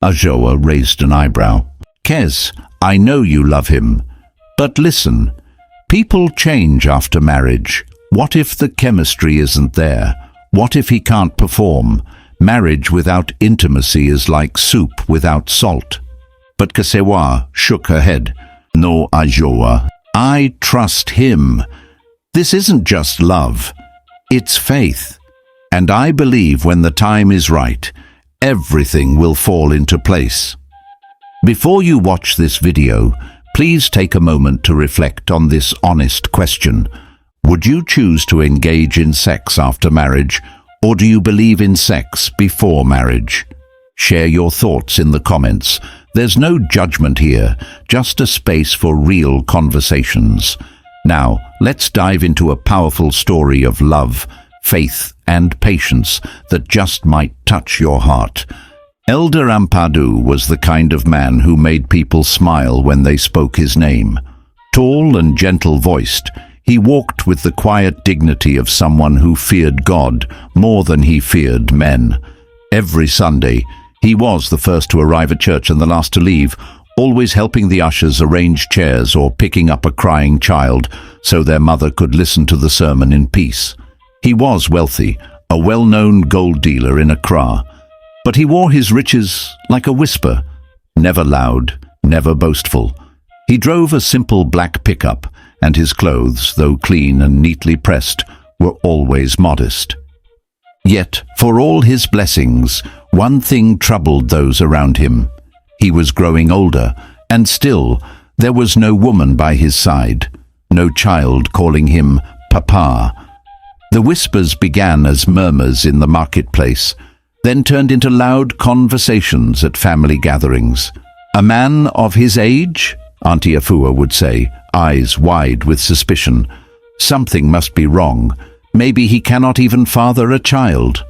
Ajoa raised an eyebrow. Kes, I know you love him. But listen, people change after marriage. What if the chemistry isn't there? What if he can't perform? Marriage without intimacy is like soup without salt. But Kesewa shook her head. No, Ajoa, I trust him. This isn't just love, it's faith. And I believe when the time is right, everything will fall into place. Before you watch this video, please take a moment to reflect on this honest question. Would you choose to engage in sex after marriage, or do you believe in sex before marriage? Share your thoughts in the comments. There's no judgment here, just a space for real conversations. Now, let's dive into a powerful story of love, faith, and patience that just might touch your heart. Elder Ampadu was the kind of man who made people smile when they spoke his name. Tall and gentle-voiced, he walked with the quiet dignity of someone who feared God more than he feared men. Every Sunday, he was the first to arrive at church and the last to leave, always helping the ushers arrange chairs or picking up a crying child so their mother could listen to the sermon in peace. He was wealthy, a well-known gold dealer in Accra, but he wore his riches like a whisper, never loud, never boastful. He drove a simple black pickup, and his clothes, though clean and neatly pressed, were always modest. Yet, for all his blessings, one thing troubled those around him. He was growing older, and still there was no woman by his side, no child calling him Papa. The whispers began as murmurs in the marketplace, then turned into loud conversations at family gatherings. A man of his age? Auntie Afua would say, eyes wide with suspicion. Something must be wrong. Maybe he cannot even father a child.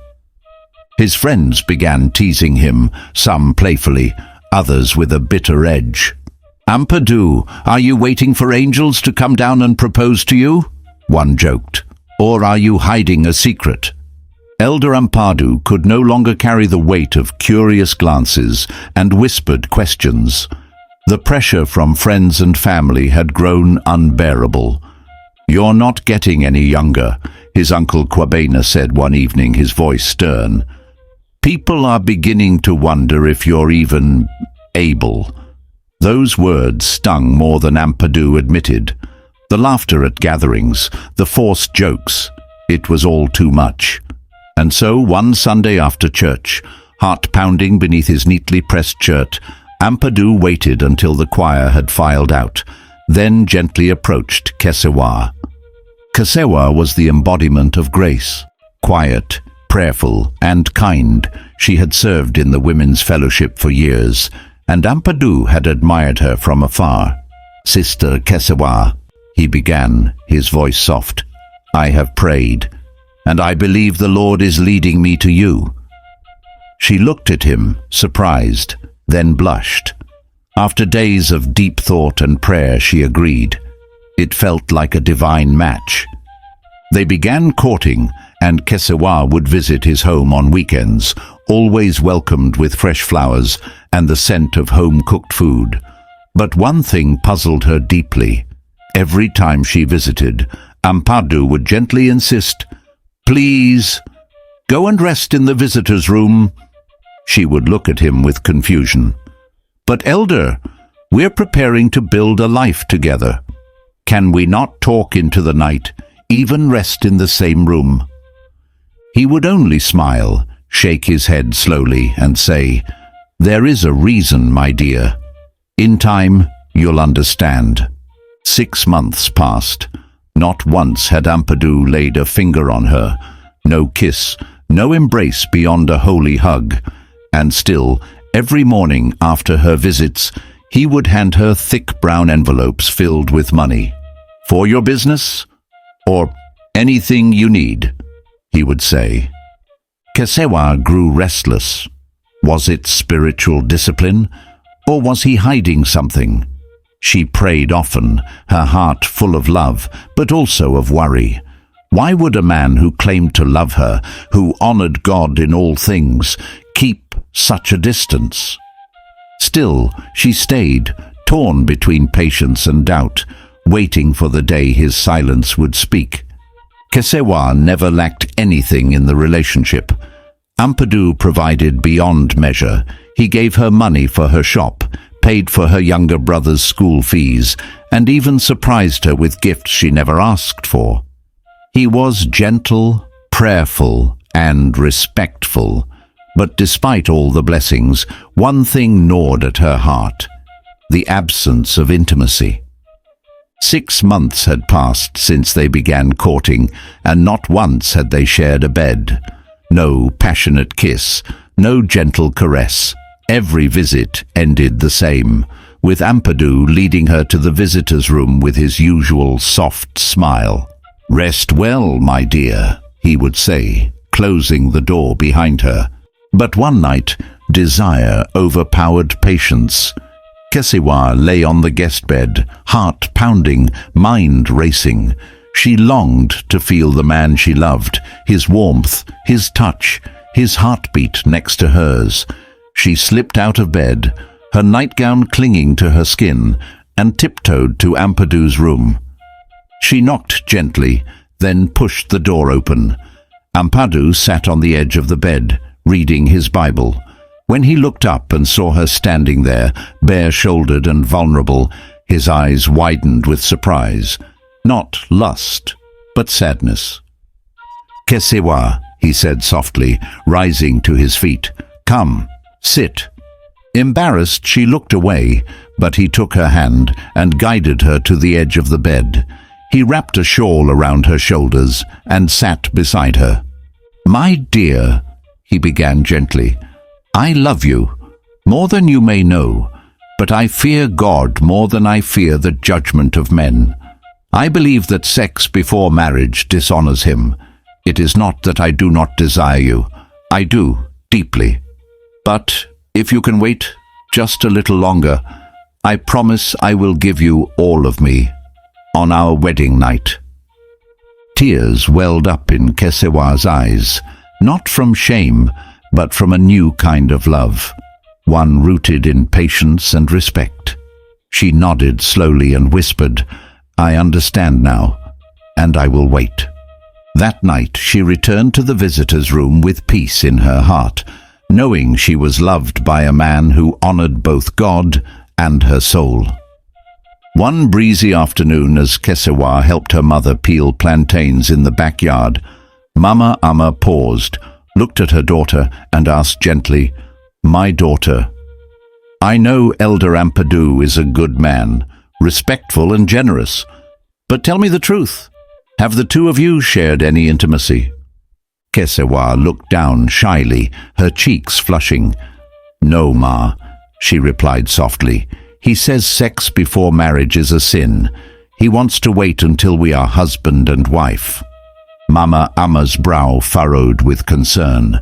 His friends began teasing him, some playfully, others with a bitter edge. Ampadu, are you waiting for angels to come down and propose to you? One joked. Or are you hiding a secret? Elder Ampadu could no longer carry the weight of curious glances and whispered questions. The pressure from friends and family had grown unbearable. You're not getting any younger, his uncle Kwabena said one evening, his voice stern. People are beginning to wonder if you're even able. Those words stung more than Ampadu admitted. The laughter at gatherings, the forced jokes, it was all too much. And so one Sunday after church, heart pounding beneath his neatly pressed shirt, Ampadu waited until the choir had filed out, then gently approached Kesewa. Kesewa was the embodiment of grace. Quiet, prayerful, and kind, she had served in the women's fellowship for years, and Ampadu had admired her from afar. Sister Kesewa, he began, his voice soft, I have prayed, and I believe the Lord is leading me to you. She looked at him, surprised, then blushed. After days of deep thought and prayer, she agreed. It felt like a divine match. They began courting, and Kesewa would visit his home on weekends, always welcomed with fresh flowers and the scent of home-cooked food. But one thing puzzled her deeply. Every time she visited, Ampadu would gently insist, Please, go and rest in the visitor's room. She would look at him with confusion. But Elder, we're preparing to build a life together. Can we not talk into the night, even rest in the same room? He would only smile, shake his head slowly, and say, There is a reason, my dear. In time, you'll understand. 6 months passed. Not once had Ampadu laid a finger on her. No kiss, no embrace beyond a holy hug. And still, every morning after her visits, he would hand her thick brown envelopes filled with money. For your business? Or anything you need, he would say. Kesewa grew restless. Was it spiritual discipline, or was he hiding something? She prayed often, her heart full of love, but also of worry. Why would a man who claimed to love her, who honored God in all things, keep such a distance? still she stayed, torn between patience and doubt, waiting for the day his silence would speak. Kesewa never lacked anything in the relationship. Ampadu provided beyond measure. He gave her money for her shop, paid for her younger brother's school fees, and even surprised her with gifts she never asked for. He was gentle, prayerful, and respectful, but despite all the blessings, one thing gnawed at her heart: the absence of intimacy. 6 months had passed since they began courting, and not once had they shared a bed. No passionate kiss, no gentle caress. Every visit ended the same, with Ampadu leading her to the visitor's room with his usual soft smile. "Rest well, my dear," he would say, closing the door behind her. But one night, desire overpowered patience. Kesewa lay on the guest bed, heart pounding, mind racing. She longed to feel the man she loved, his warmth, his touch, his heartbeat next to hers. She slipped out of bed, her nightgown clinging to her skin, and tiptoed to Ampadu's room. She knocked gently, then pushed the door open. Ampadu sat on the edge of the bed, reading his Bible. When he looked up and saw her standing there, bare-shouldered and vulnerable, his eyes widened with surprise. Not lust, but sadness. "Kesewa," he said softly, rising to his feet. "Come, sit." Embarrassed, she looked away, but he took her hand and guided her to the edge of the bed. He wrapped a shawl around her shoulders and sat beside her. "My dear," he began gently, "I love you, more than you may know, but I fear God more than I fear the judgment of men. I believe that sex before marriage dishonors him. It is not that I do not desire you. I do, deeply. But if you can wait just a little longer, I promise I will give you all of me on our wedding night." Tears welled up in Kesewa's eyes, not from shame, but from a new kind of love, one rooted in patience and respect. She nodded slowly and whispered, "I understand now, and I will wait." That night she returned to the visitor's room with peace in her heart, knowing she was loved by a man who honored both God and her soul. One breezy afternoon, as Kesewa helped her mother peel plantains in the backyard, Mama Amma paused, looked at her daughter, and asked gently, "My daughter, I know Elder Ampadu is a good man, respectful and generous, but tell me the truth. Have the two of you shared any intimacy?" Kesewa looked down shyly, her cheeks flushing. "No, Ma," she replied softly. "He says sex before marriage is a sin. He wants to wait until we are husband and wife." Mama Amma's brow furrowed with concern.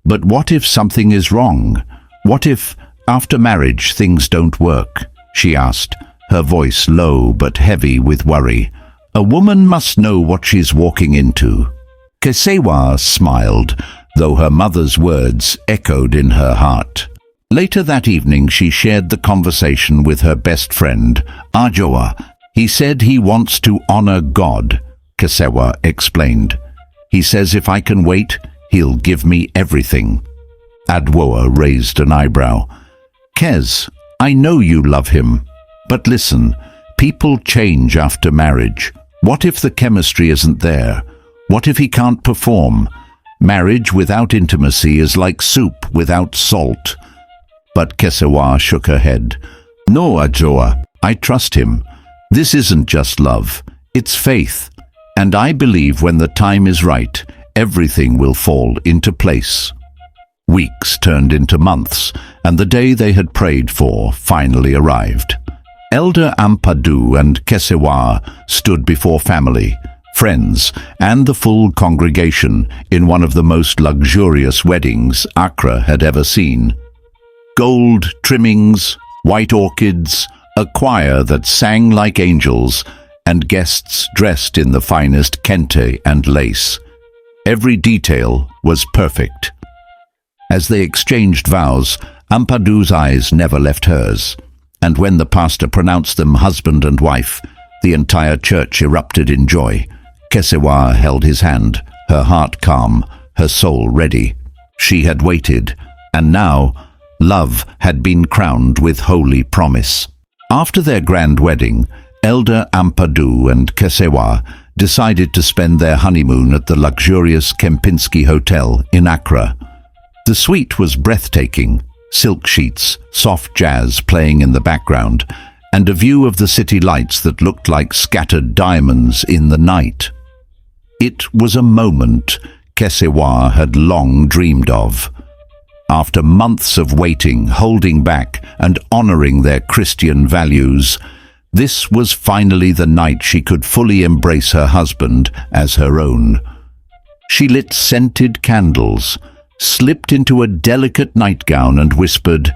But what if something is wrong? What if, after marriage, things don't work?" she asked, her voice low but heavy with worry. "A woman must know what she's walking into." Kesewa smiled, though her mother's words echoed in her heart. Later that evening she shared the conversation with her best friend, Ajoa. "He said he wants to honor God," Kesewa explained. "He says if I can wait, he'll give me everything." Adwoa raised an eyebrow. "Kes, I know you love him, but listen, people change after marriage. What if the chemistry isn't there? What if he can't perform? Marriage without intimacy is like soup without salt." But Kesewa shook her head. "No, Ajoa, I trust him. This isn't just love, it's faith. And I believe when the time is right, everything will fall into place." Weeks turned into months, and the day they had prayed for finally arrived. Elder Ampadu and Kesewa stood before family, friends, and the full congregation in one of the most luxurious weddings Accra had ever seen. Gold trimmings, white orchids, a choir that sang like angels, and guests dressed in the finest kente and lace. Every detail was perfect. As they exchanged vows, Ampadu's eyes never left hers, and when the pastor pronounced them husband and wife, the entire church erupted in joy. Kesewa held his hand, her heart calm, her soul ready. She had waited, and now love had been crowned with holy promise. After their grand wedding, Elder Ampadu and Kesewa decided to spend their honeymoon at the luxurious Kempinski Hotel in Accra. The suite was breathtaking, silk sheets, soft jazz playing in the background, and a view of the city lights that looked like scattered diamonds in the night. It was a moment Kesewa had long dreamed of. After months of waiting, holding back, and honoring their Christian values, this was finally the night she could fully embrace her husband as her own. She lit scented candles, slipped into a delicate nightgown and whispered,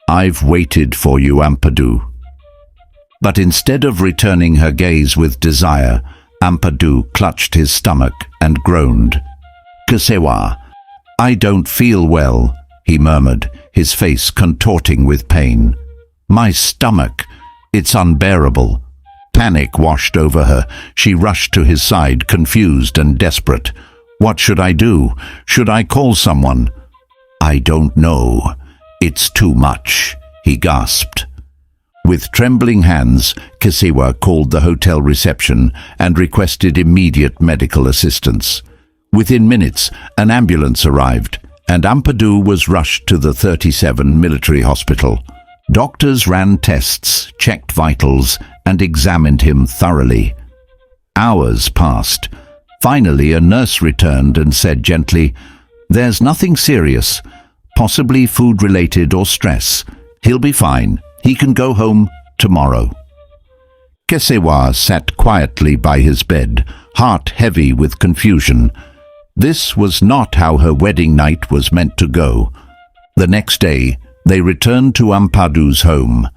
"I've waited for you, Ampadu." But instead of returning her gaze with desire, Ampadu clutched his stomach and groaned. "Kesewa, I don't feel well," he murmured, his face contorting with pain. "My stomach, it's unbearable." Panic washed over her. She rushed to his side, confused and desperate. "What should I do? Should I call someone?" "I don't know. It's too much," he gasped. With trembling hands, Kesewa called the hotel reception and requested immediate medical assistance. Within minutes, an ambulance arrived, and Ampadu was rushed to the 37 military hospital. Doctors ran tests, checked vitals, and examined him thoroughly. Hours passed. Finally, a nurse returned and said gently, "There's nothing serious, possibly food-related or stress. He'll be fine. He can go home tomorrow." Kesewa sat quietly by his bed, heart heavy with confusion. This was not how her wedding night was meant to go. The next day, they returned to Ampadu's home.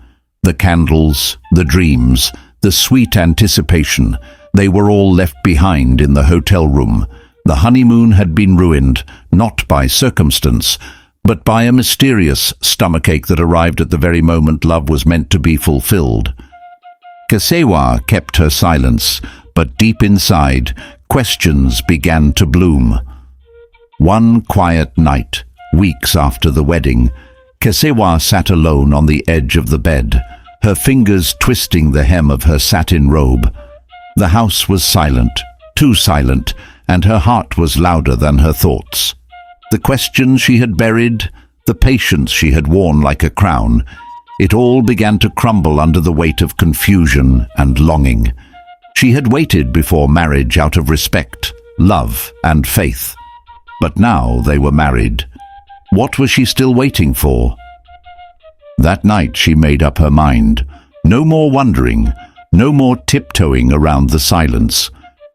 The candles, the dreams, the sweet anticipation, they were all left behind in the hotel room. The honeymoon had been ruined, not by circumstance, but by a mysterious stomachache that arrived at the very moment love was meant to be fulfilled. Kesewa kept her silence, but deep inside, questions began to bloom. One quiet night, weeks after the wedding, Kesewa sat alone on the edge of the bed, her fingers twisting the hem of her satin robe. The house was silent, too silent, and her heart was louder than her thoughts. The questions she had buried, the patience she had worn like a crown, it all began to crumble under the weight of confusion and longing. She had waited before marriage out of respect, love, and faith. But now they were married. What was she still waiting for? That night she made up her mind. No more wondering, no more tiptoeing around the silence.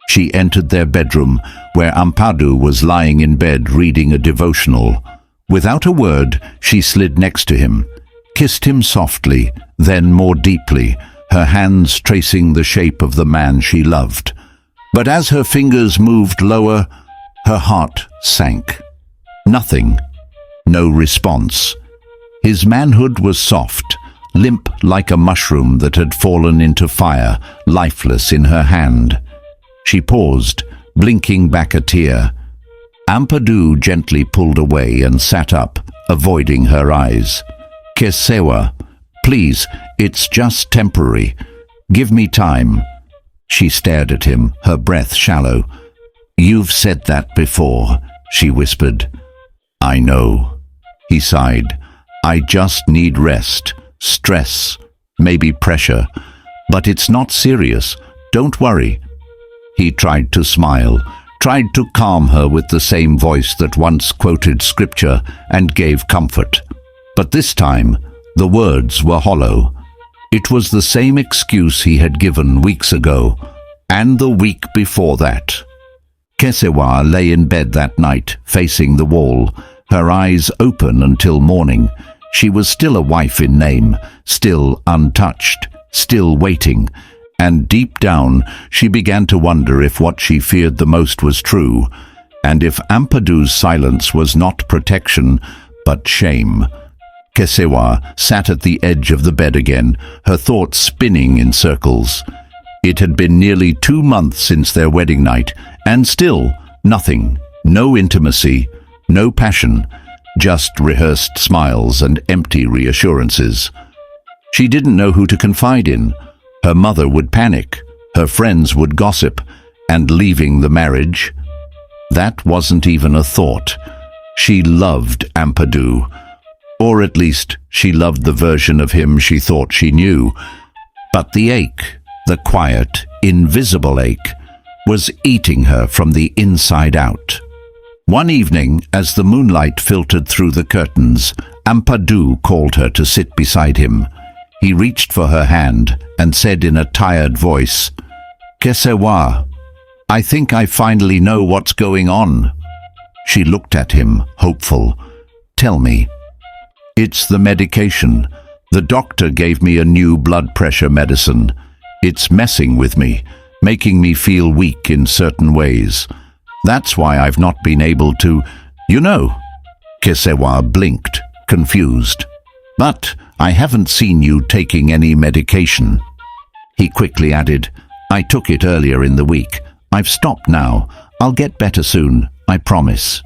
She entered their bedroom, where Ampadu was lying in bed reading a devotional. Without a word, she slid next to him, kissed him softly, then more deeply, her hands tracing the shape of the man she loved. But as her fingers moved lower, her heart sank. Nothing. No response. His manhood was soft, limp like a mushroom that had fallen into fire, lifeless in her hand. She paused, blinking back a tear. Ampadu gently pulled away and sat up, avoiding her eyes. "Kesewa, please, it's just temporary. Give me time." She stared at him, her breath shallow. "You've said that before," she whispered. "I know." He sighed. "I just need rest, stress, maybe pressure. But it's not serious. Don't worry." He tried to smile, tried to calm her with the same voice that once quoted scripture and gave comfort. But this time, the words were hollow. It was the same excuse he had given weeks ago, and the week before that. Kesewa lay in bed that night, facing the wall, her eyes open until morning. She was still a wife in name, still untouched, still waiting, and deep down she began to wonder if what she feared the most was true, and if Ampadu's silence was not protection, but shame. Kesewa sat at the edge of the bed again, her thoughts spinning in circles. It had been nearly 2 months since their wedding night, and still nothing, no intimacy, no passion, just rehearsed smiles and empty reassurances. She didn't know who to confide in. Her mother would panic, her friends would gossip, and leaving the marriage? That wasn't even a thought. She loved Ampadu, or at least she loved the version of him she thought she knew. But the ache, the quiet, invisible ache, was eating her from the inside out. One evening, as the moonlight filtered through the curtains, Ampadu called her to sit beside him. He reached for her hand and said in a tired voice, "Kesewa, I think I finally know what's going on." She looked at him, hopeful. "Tell me." "It's the medication. The doctor gave me a new blood pressure medicine. It's messing with me, making me feel weak in certain ways. That's why I've not been able to, you know." Kesewa blinked, confused. "But I haven't seen you taking any medication." He quickly added, "I took it earlier in the week. I've stopped now. I'll get better soon, I promise."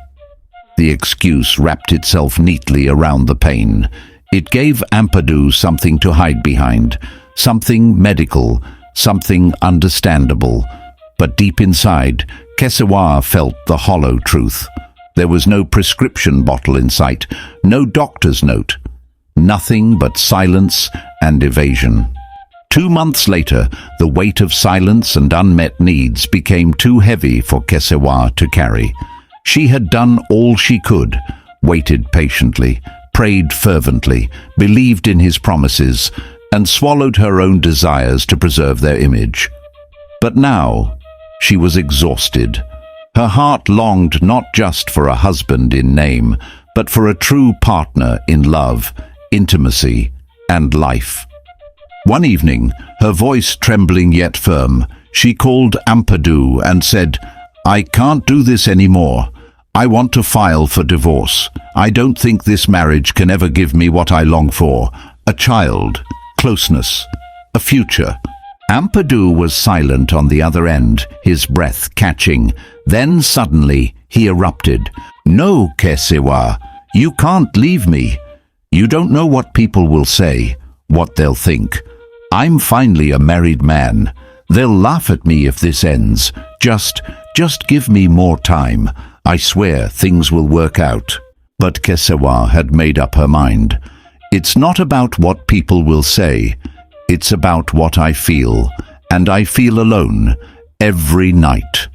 The excuse wrapped itself neatly around the pain. It gave Ampadu something to hide behind, something medical, something understandable. But deep inside, Kesewa felt the hollow truth. There was no prescription bottle in sight, no doctor's note. Nothing but silence and evasion. 2 months later, the weight of silence and unmet needs became too heavy for Kesewa to carry. She had done all she could, waited patiently, prayed fervently, believed in his promises, and swallowed her own desires to preserve their image. But now, she was exhausted. Her heart longed not just for a husband in name, but for a true partner in love, intimacy, and life. One evening, her voice trembling yet firm, she called Ampadu and said, "I can't do this anymore. I want to file for divorce. I don't think this marriage can ever give me what I long for, a child, closeness, a future." Ampadu was silent on the other end, his breath catching. Then suddenly he erupted. "No, Kesewa, you can't leave me. You don't know what people will say, what they'll think. I'm finally a married man. They'll laugh at me if this ends. Just give me more time. I swear things will work out." But Kesewa had made up her mind. "It's not about what people will say. It's about what I feel, and I feel alone, every night."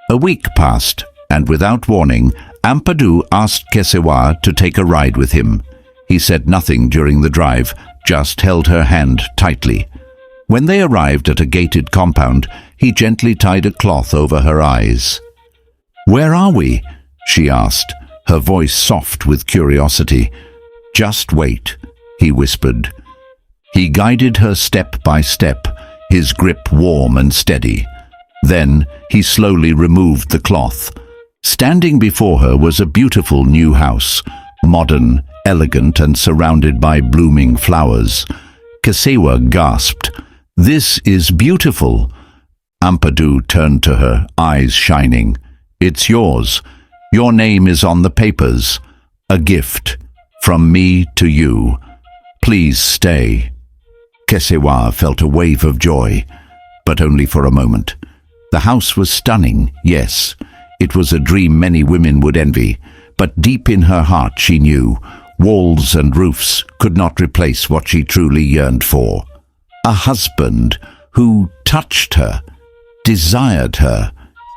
A week passed, and without warning, Ampadu asked Kesewa to take a ride with him. He said nothing during the drive, just held her hand tightly. When they arrived at a gated compound, he gently tied a cloth over her eyes. "Where are we?" she asked, her voice soft with curiosity. "Just wait," he whispered. He guided her step by step, his grip warm and steady. Then he slowly removed the cloth. Standing before her was a beautiful new house, modern, elegant, and surrounded by blooming flowers. Kesewa gasped, "This is beautiful." Ampadu turned to her, eyes shining. "It's yours. Your name is on the papers. A gift from me to you. Please stay." Kesewa felt a wave of joy, but only for a moment. The house was stunning, yes. It was a dream many women would envy, but deep in her heart she knew walls and roofs could not replace what she truly yearned for. A husband who touched her, desired her,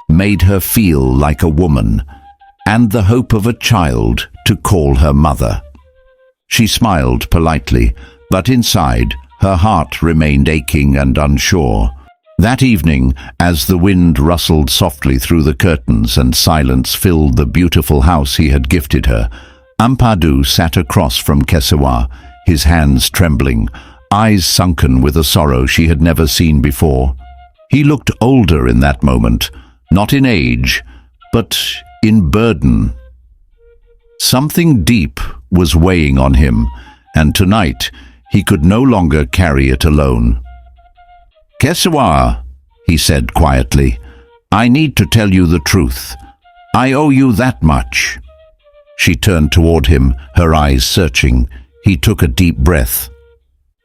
made her feel like a woman, and the hope of a child to call her mother. She smiled politely, but inside, her heart remained aching and unsure. That evening, as the wind rustled softly through the curtains and silence filled the beautiful house he had gifted her, Ampadu sat across from Kesewa, his hands trembling, eyes sunken with a sorrow she had never seen before. He looked older in that moment, not in age, but in burden. Something deep was weighing on him, and tonight he could no longer carry it alone. "Kesewa," he said quietly, "I need to tell you the truth. I owe you that much." She turned toward him, her eyes searching. He took a deep breath.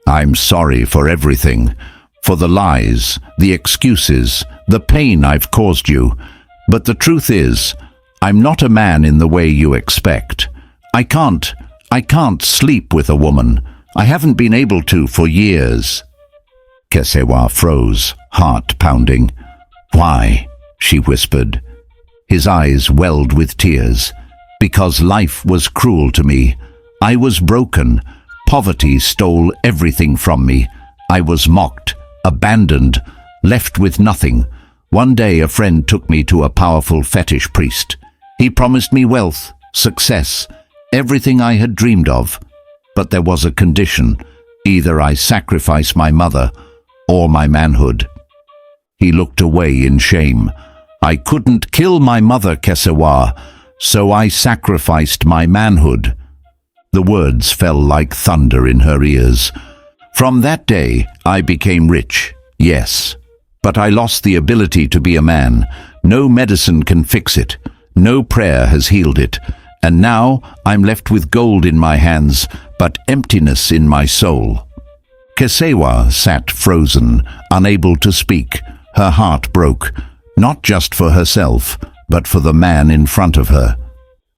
"I'm sorry for everything, for the lies, the excuses, the pain I've caused you. But the truth is, I'm not a man in the way you expect. I can't sleep with a woman. I haven't been able to for years." Kesewa froze, heart pounding. "Why?" she whispered. His eyes welled with tears. "Because life was cruel to me. I was broken. Poverty stole everything from me. I was mocked, abandoned, left with nothing. One day a friend took me to a powerful fetish priest. He promised me wealth, success, everything I had dreamed of. But there was a condition. Either I sacrifice my mother or my manhood." He looked away in shame. "I couldn't kill my mother, Kesewa, so I sacrificed my manhood." The words fell like thunder in her ears. "From that day, I became rich, yes. But I lost the ability to be a man. No medicine can fix it. No prayer has healed it. And now I'm left with gold in my hands, but emptiness in my soul." Kesewa sat frozen, unable to speak. Her heart broke, not just for herself, but for the man in front of her.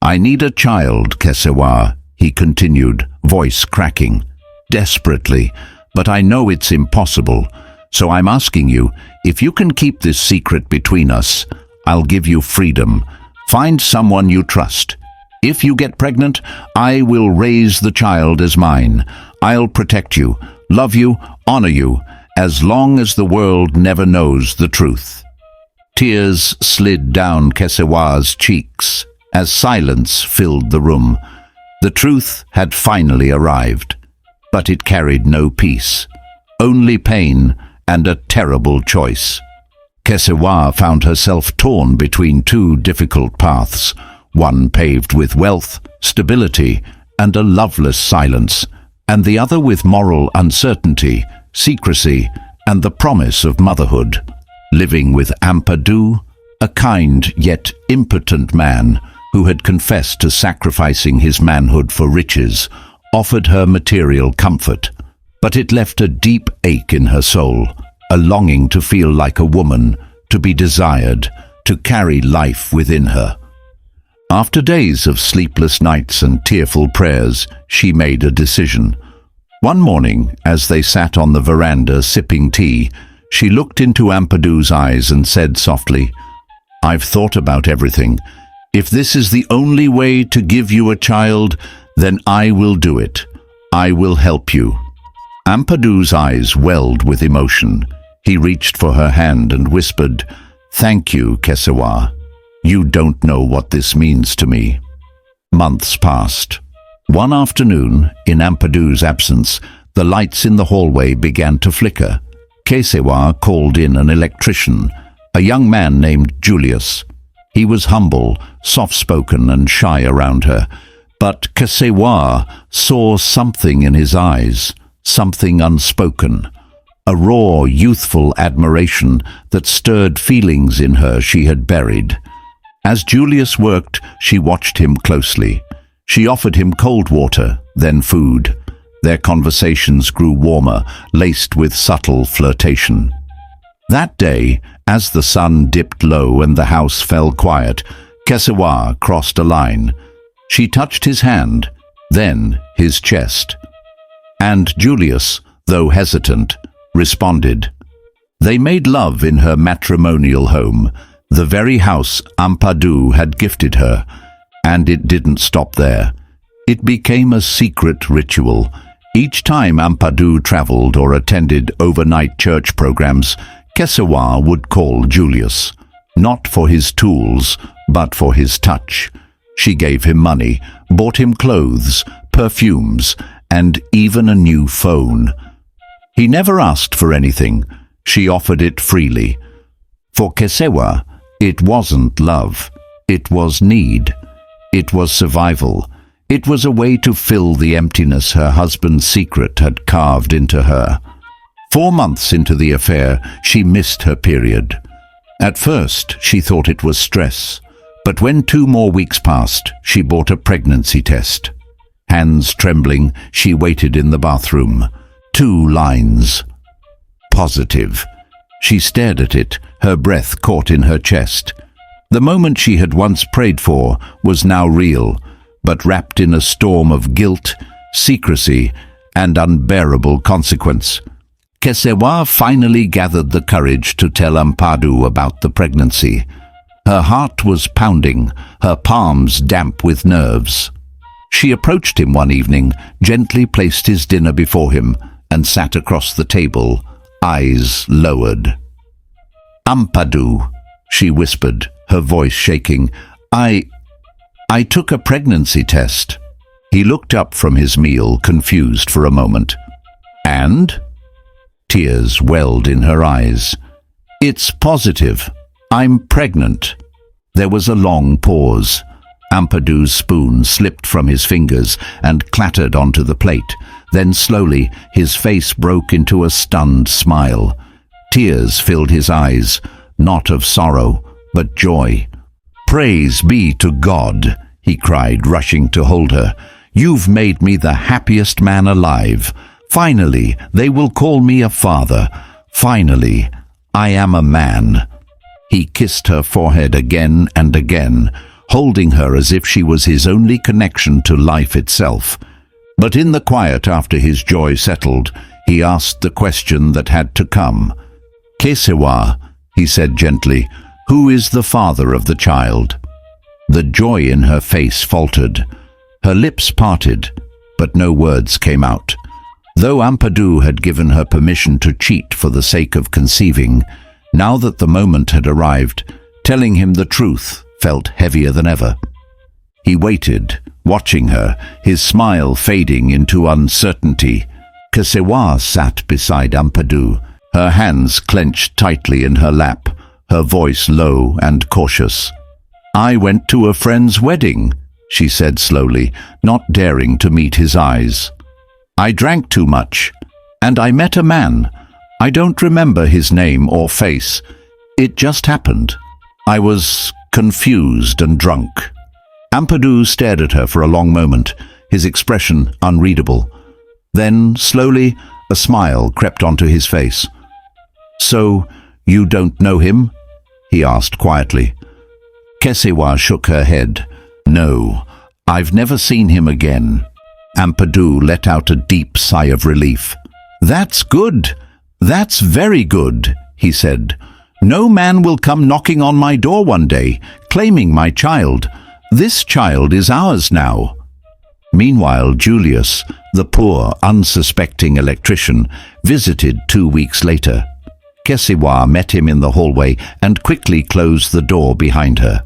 "I need a child, Kesewa," he continued, voice cracking. "Desperately, but I know it's impossible. So I'm asking you, if you can keep this secret between us, I'll give you freedom. Find someone you trust. If you get pregnant, I will raise the child as mine. I'll protect you, love you, honor you, as long as the world never knows the truth." Tears slid down Kesewa's cheeks as silence filled the room. The truth had finally arrived, but it carried no peace, only pain and a terrible choice. Kesewa found herself torn between two difficult paths, one paved with wealth, stability, and a loveless silence, and the other with moral uncertainty, secrecy, and the promise of motherhood. Living with Ampadu, a kind yet impotent man who had confessed to sacrificing his manhood for riches, offered her material comfort, but it left a deep ache in her soul, a longing to feel like a woman, to be desired, to carry life within her. After days of sleepless nights and tearful prayers, she made a decision. One morning, as they sat on the veranda sipping tea, she looked into Ampadu's eyes and said softly, "I've thought about everything. If this is the only way to give you a child, then I will do it. I will help you." Ampadu's eyes welled with emotion. He reached for her hand and whispered, "Thank you, Kesewa. You don't know what this means to me." Months passed. One afternoon, in Ampadu's absence, the lights in the hallway began to flicker. Kesewa called in an electrician, a young man named Julius. He was humble, soft-spoken and shy around her, but Kesewa saw something in his eyes, something unspoken, a raw, youthful admiration that stirred feelings in her she had buried. As Julius worked, she watched him closely. She offered him cold water, then food. Their conversations grew warmer, laced with subtle flirtation. That day, as the sun dipped low and the house fell quiet, Kesewa crossed a line. She touched his hand, then his chest. And Julius, though hesitant, responded. They made love in her matrimonial home, the very house Ampadu had gifted her, and it didn't stop there. It became a secret ritual. Each time Ampadu traveled or attended overnight church programs, Kesewa would call Julius, not for his tools, but for his touch. She gave him money, bought him clothes, perfumes, and even a new phone. He never asked for anything. She offered it freely. For Kesewa, it wasn't love. It was need. It was survival. It was a way to fill the emptiness her husband's secret had carved into her. 4 months into the affair, she missed her period. At first, she thought it was stress, but when 2 more weeks passed, she bought a pregnancy test. Hands trembling, she waited in the bathroom. 2 lines. Positive. She stared at it, her breath caught in her chest. The moment she had once prayed for was now real, but wrapped in a storm of guilt, secrecy, and unbearable consequence. Kesewa finally gathered the courage to tell Ampadu about the pregnancy. Her heart was pounding, her palms damp with nerves. She approached him one evening, gently placed his dinner before him, and sat across the table, eyes lowered. "Ampadu," she whispered, her voice shaking, I took a pregnancy test." He looked up from his meal, confused for a moment. "And?" Tears welled in her eyes. "It's positive. I'm pregnant." There was a long pause. Ampadu's spoon slipped from his fingers and clattered onto the plate. Then slowly, his face broke into a stunned smile. Tears filled his eyes, not of sorrow, but joy. "Praise be to God," he cried, rushing to hold her. "You've made me the happiest man alive. Finally, they will call me a father. Finally, I am a man." He kissed her forehead again and again, holding her as if she was his only connection to life itself. But in the quiet after his joy settled, he asked the question that had to come. "Kesewa," he said gently, "who is the father of the child?" The joy in her face faltered. Her lips parted, but no words came out. Though Ampadu had given her permission to cheat for the sake of conceiving, now that the moment had arrived, telling him the truth felt heavier than ever. He waited, watching her, his smile fading into uncertainty. Kesewa sat beside Ampadu, her hands clenched tightly in her lap, her voice low and cautious. "I went to a friend's wedding," she said slowly, not daring to meet his eyes. "I drank too much, and I met a man. I don't remember his name or face. It just happened. I was confused and drunk." Ampadu stared at her for a long moment, his expression unreadable. Then, slowly, a smile crept onto his face. "So, you don't know him?" he asked quietly. Kesewa shook her head. "No, I've never seen him again." Ampadu let out a deep sigh of relief. "That's good. That's very good," he said. "No man will come knocking on my door one day, claiming my child. This child is ours now." Meanwhile, Julius, the poor, unsuspecting electrician, visited 2 weeks later. Kesewa met him in the hallway and quickly closed the door behind her.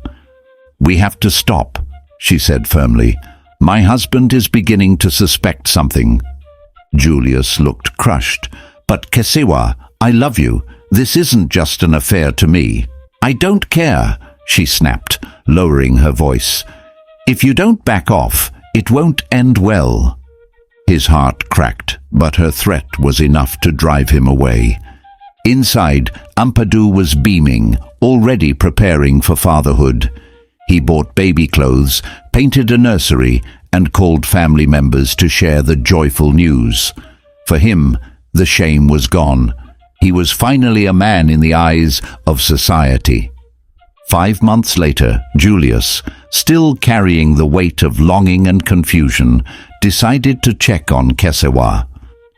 "We have to stop," she said firmly. "My husband is beginning to suspect something." Julius looked crushed. "But Kesewa, I love you. This isn't just an affair to me." "I don't care," she snapped, lowering her voice. "If you don't back off, it won't end well." His heart cracked, but her threat was enough to drive him away. Inside, Ampadu was beaming, already preparing for fatherhood. He bought baby clothes, painted a nursery, and called family members to share the joyful news. For him, the shame was gone. He was finally a man in the eyes of society. 5 months later, Julius, still carrying the weight of longing and confusion, decided to check on Kesewa.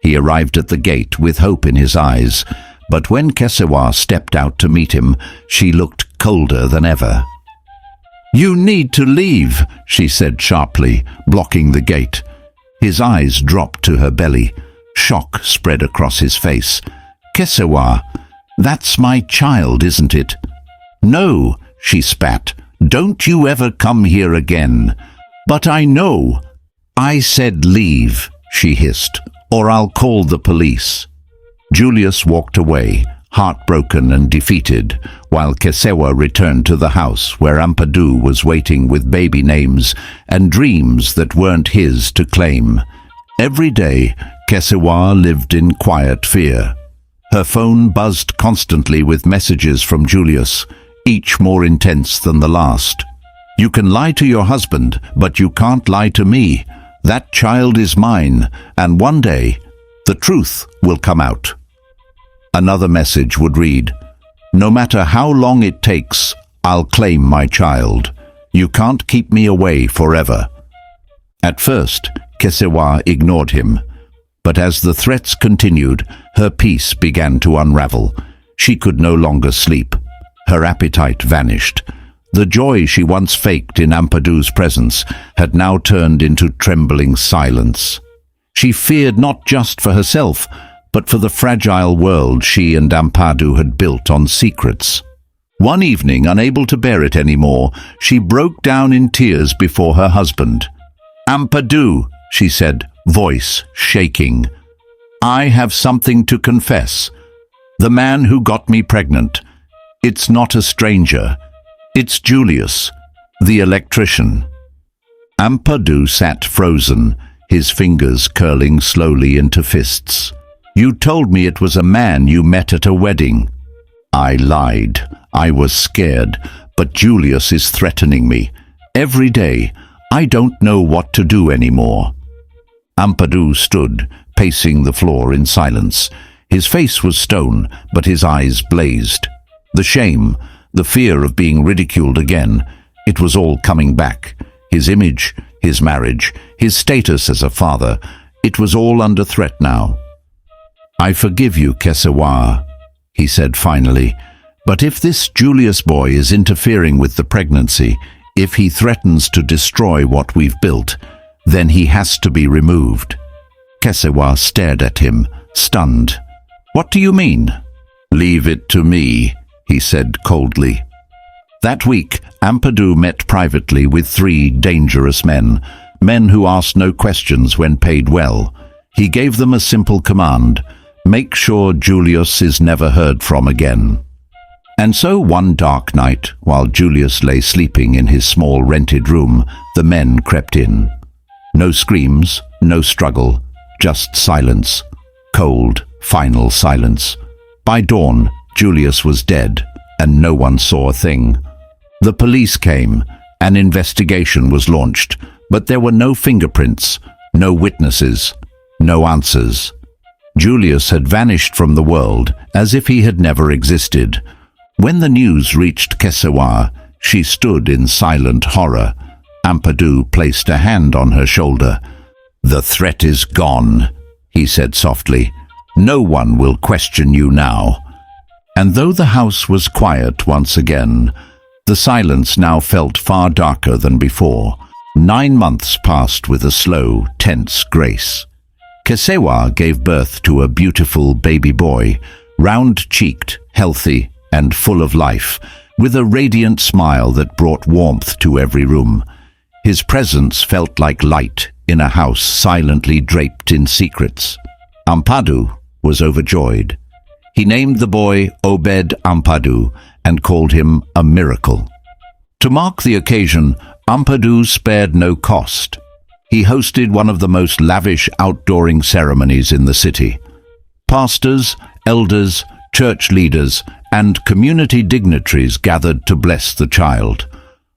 He arrived at the gate with hope in his eyes, but when Kesewa stepped out to meet him, she looked colder than ever. "You need to leave," she said sharply, blocking the gate. His eyes dropped to her belly. Shock spread across his face. "Kesewa, that's my child, isn't it?" "No," she spat. "Don't you ever come here again." "But I know." "I said leave," she hissed, "or I'll call the police." Julius walked away, heartbroken and defeated, while Kesewa returned to the house where Ampadu was waiting with baby names and dreams that weren't his to claim. Every day, Kesewa lived in quiet fear. Her phone buzzed constantly with messages from Julius, each more intense than the last. "You can lie to your husband, but you can't lie to me. That child is mine, and one day, the truth will come out." Another message would read, "No matter how long it takes, I'll claim my child. You can't keep me away forever." At first, Kesewa ignored him, but as the threats continued, her peace began to unravel. She could no longer sleep. Her appetite vanished. The joy she once faked in Ampadu's presence had now turned into trembling silence. She feared not just for herself, but for the fragile world she and Ampadu had built on secrets. One evening, unable to bear it anymore, she broke down in tears before her husband. "Ampadu," she said, voice shaking, "I have something to confess. The man who got me pregnant, it's not a stranger. It's Julius, the electrician." Ampadu sat frozen, his fingers curling slowly into fists. "You told me it was a man you met at a wedding." "I lied. I was scared, but Julius is threatening me. Every day, I don't know what to do anymore." Ampadu stood, pacing the floor in silence. His face was stone, but his eyes blazed. The shame, the fear of being ridiculed again, it was all coming back. His image, his marriage, his status as a father, it was all under threat now. "I forgive you, Kesewa," he said finally, "but if this Julius boy is interfering with the pregnancy, if he threatens to destroy what we've built, then he has to be removed." Kesewa stared at him, stunned. "What do you mean?" "Leave it to me," he said coldly. That week, Ampadu met privately with 3 dangerous men who asked no questions when paid well. He gave them a simple command: make sure Julius is never heard from again. And so one dark night, while Julius lay sleeping in his small rented room, the men crept in. No screams, no struggle, just silence. Cold, final silence. By dawn, Julius was dead, and no one saw a thing. The police came. An investigation was launched, but there were no fingerprints, no witnesses, no answers. Julius had vanished from the world as if he had never existed. When the news reached Kesewa, she stood in silent horror. Ampadu placed a hand on her shoulder. "The threat is gone," he said softly. "No one will question you now." And though the house was quiet once again, the silence now felt far darker than before. 9 months passed with a slow, tense grace. Kesewa gave birth to a beautiful baby boy, round-cheeked, healthy, and full of life, with a radiant smile that brought warmth to every room. His presence felt like light in a house silently draped in secrets. Ampadu was overjoyed. He named the boy Obed Ampadu and called him a miracle. To mark the occasion, Ampadu spared no cost. He hosted one of the most lavish outdooring ceremonies in the city. Pastors, elders, church leaders, and community dignitaries gathered to bless the child.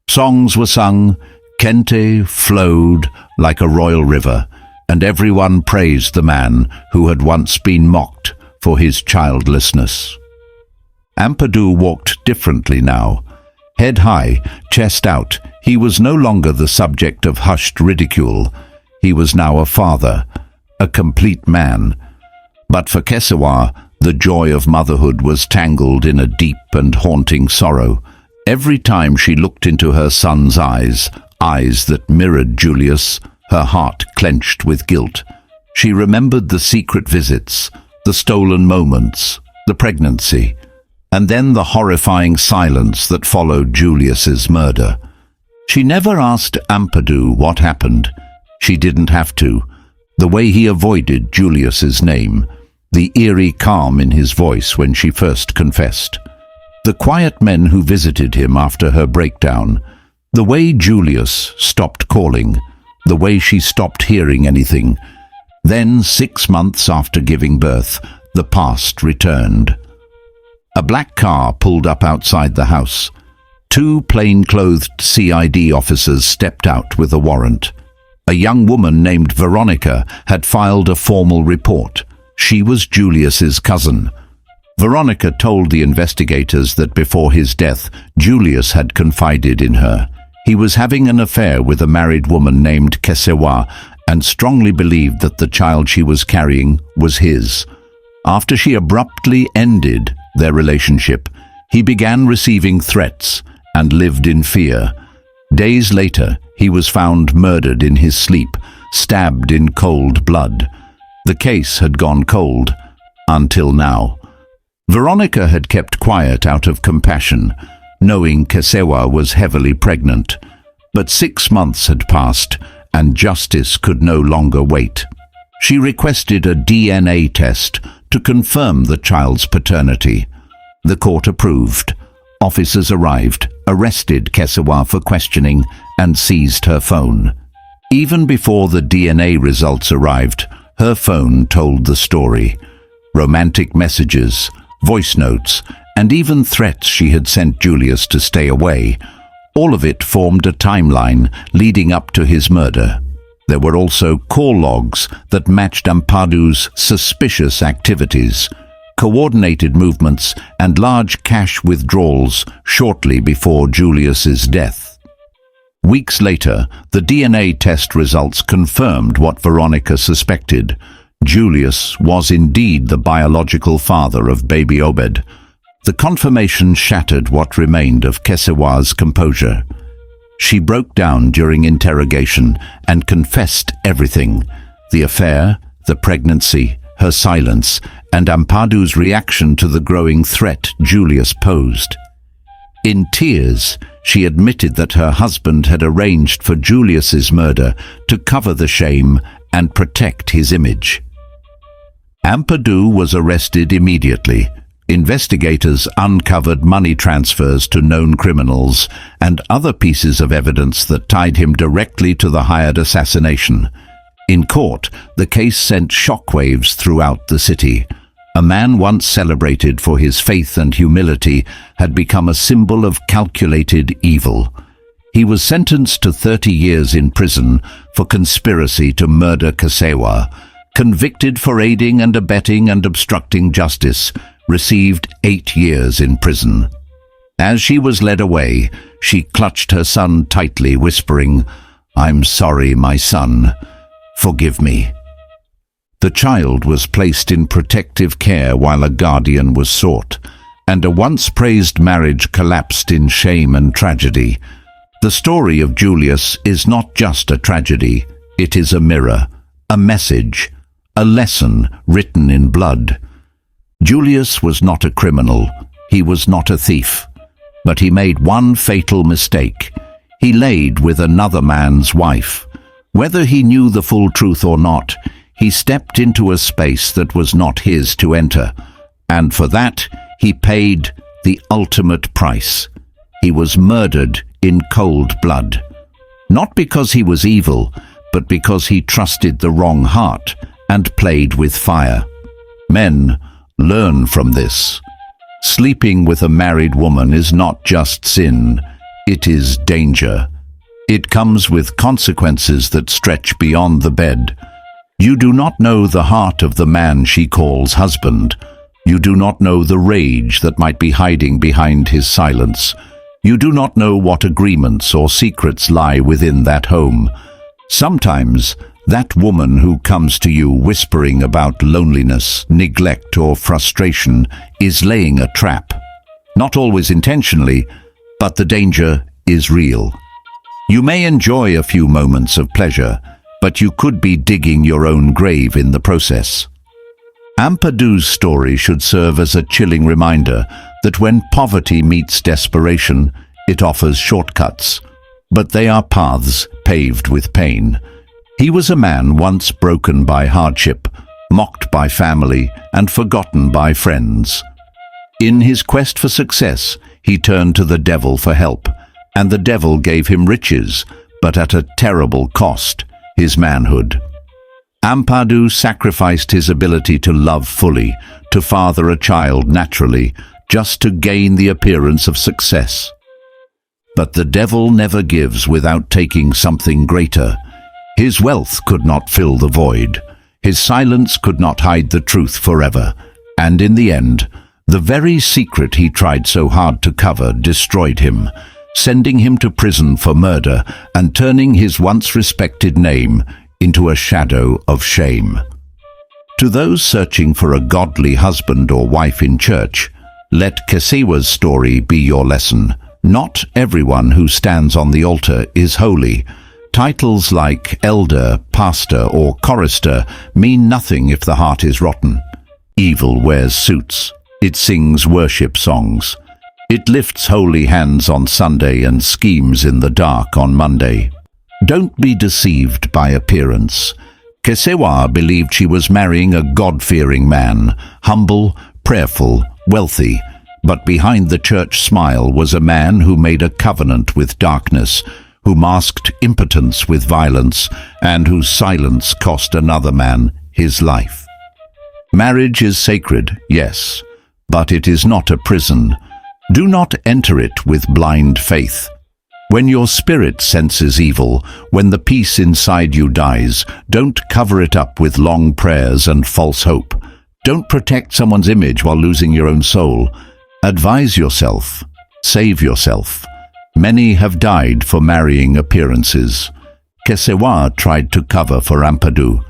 Songs were sung, kente flowed like a royal river, and everyone praised the man who had once been mocked for his childlessness. Ampadu walked differently now. Head high, chest out, he was no longer the subject of hushed ridicule. He was now a father, a complete man. But for Kesewa, the joy of motherhood was tangled in a deep and haunting sorrow. Every time she looked into her son's eyes, eyes that mirrored Julius, her heart clenched with guilt. She remembered the secret visits, the stolen moments, the pregnancy, and then the horrifying silence that followed Julius's murder. She never asked Ampadu what happened. She didn't have to. The way he avoided Julius's name, the eerie calm in his voice when she first confessed, the quiet men who visited him after her breakdown, the way Julius stopped calling, the way she stopped hearing anything. Then, 6 months after giving birth, the past returned. A black car pulled up outside the house. 2 plain-clothed CID officers stepped out with a warrant. A young woman named Veronica had filed a formal report. She was Julius's cousin. Veronica told the investigators that before his death, Julius had confided in her. He was having an affair with a married woman named Kesewa and strongly believed that the child she was carrying was his. After she abruptly ended their relationship, he began receiving threats and lived in fear. Days later, he was found murdered in his sleep, stabbed in cold blood. The case had gone cold until now. Veronica had kept quiet out of compassion, knowing Kesewa was heavily pregnant. But 6 months had passed, and justice could no longer wait. She requested a DNA test to confirm the child's paternity. The court approved. Officers arrived, arrested Kesewa for questioning, and seized her phone. Even before the DNA results arrived, her phone told the story. Romantic messages, voice notes, and even threats she had sent Julius to stay away. All of it formed a timeline leading up to his murder. There were also call logs that matched Ampadu's suspicious activities, coordinated movements, and large cash withdrawals shortly before Julius's death. Weeks later, the DNA test results confirmed what Veronica suspected. Julius was indeed the biological father of baby Obed. The confirmation shattered what remained of Kesewa's composure. She broke down during interrogation and confessed everything: the affair, the pregnancy, her silence, and Ampadu's reaction to the growing threat Julius posed. In tears, she admitted that her husband had arranged for Julius's murder to cover the shame and protect his image. Ampadu was arrested immediately. Investigators uncovered money transfers to known criminals and other pieces of evidence that tied him directly to the hired assassination. In court, the case sent shockwaves throughout the city. A man once celebrated for his faith and humility had become a symbol of calculated evil. He was sentenced to 30 years in prison for conspiracy to murder Kesewa, convicted for aiding and abetting and obstructing justice, received 8 years in prison. As she was led away, she clutched her son tightly, whispering, "I'm sorry, my son. Forgive me." The child was placed in protective care while a guardian was sought, and a once-praised marriage collapsed in shame and tragedy. The story of Julius is not just a tragedy, it is a mirror, a message, a lesson written in blood. Julius was not a criminal, he was not a thief, but he made one fatal mistake. He laid with another man's wife. Whether he knew the full truth or not, he stepped into a space that was not his to enter, and for that he paid the ultimate price. He was murdered in cold blood, not because he was evil, but because he trusted the wrong heart and played with fire. Men, learn from this. Sleeping with a married woman is not just sin, it is danger. It comes with consequences that stretch beyond the bed. You do not know the heart of the man she calls husband. You do not know the rage that might be hiding behind his silence. You do not know what agreements or secrets lie within that home. Sometimes, that woman who comes to you whispering about loneliness, neglect, or frustration is laying a trap. Not always intentionally, but the danger is real. You may enjoy a few moments of pleasure, but you could be digging your own grave in the process. Ampadu's story should serve as a chilling reminder that when poverty meets desperation, it offers shortcuts, but they are paths paved with pain. He was a man once broken by hardship, mocked by family and forgotten by friends. In his quest for success, he turned to the devil for help, and the devil gave him riches, but at a terrible cost, his manhood. Ampadu sacrificed his ability to love fully, to father a child naturally, just to gain the appearance of success. But the devil never gives without taking something greater. His wealth could not fill the void. His silence could not hide the truth forever. And in the end, the very secret he tried so hard to cover destroyed him, sending him to prison for murder and turning his once respected name into a shadow of shame. To those searching for a godly husband or wife in church, let Kesewa's story be your lesson. Not everyone who stands on the altar is holy. Titles like elder, pastor, or chorister mean nothing if the heart is rotten. Evil wears suits. It sings worship songs. It lifts holy hands on Sunday and schemes in the dark on Monday. Don't be deceived by appearance. Kesewa believed she was marrying a God-fearing man, humble, prayerful, wealthy, but behind the church smile was a man who made a covenant with darkness, who masked impotence with violence, and whose silence cost another man his life. Marriage is sacred, yes, but it is not a prison. Do not enter it with blind faith. When your spirit senses evil, when the peace inside you dies, don't cover it up with long prayers and false hope. Don't protect someone's image while losing your own soul. Advise yourself. Save yourself. Many have died for marrying appearances. Kesewa tried to cover for Ampadu.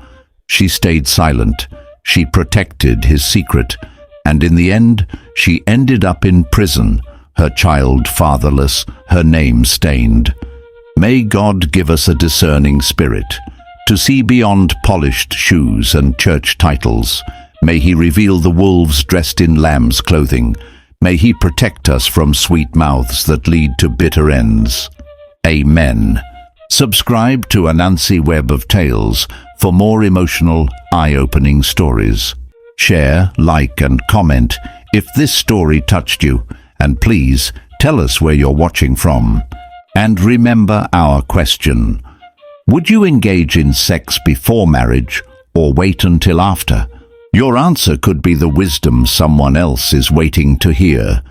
She stayed silent. She protected his secret. And in the end, she ended up in prison, her child fatherless, her name stained. May God give us a discerning spirit, to see beyond polished shoes and church titles. May He reveal the wolves dressed in lamb's clothing. May He protect us from sweet mouths that lead to bitter ends. Amen. Subscribe to Ananse Web of Tales for more emotional, eye-opening stories. Share, like, and comment if this story touched you, and please tell us where you're watching from. And remember our question: would you engage in sex before marriage or wait until after? Your answer could be the wisdom someone else is waiting to hear.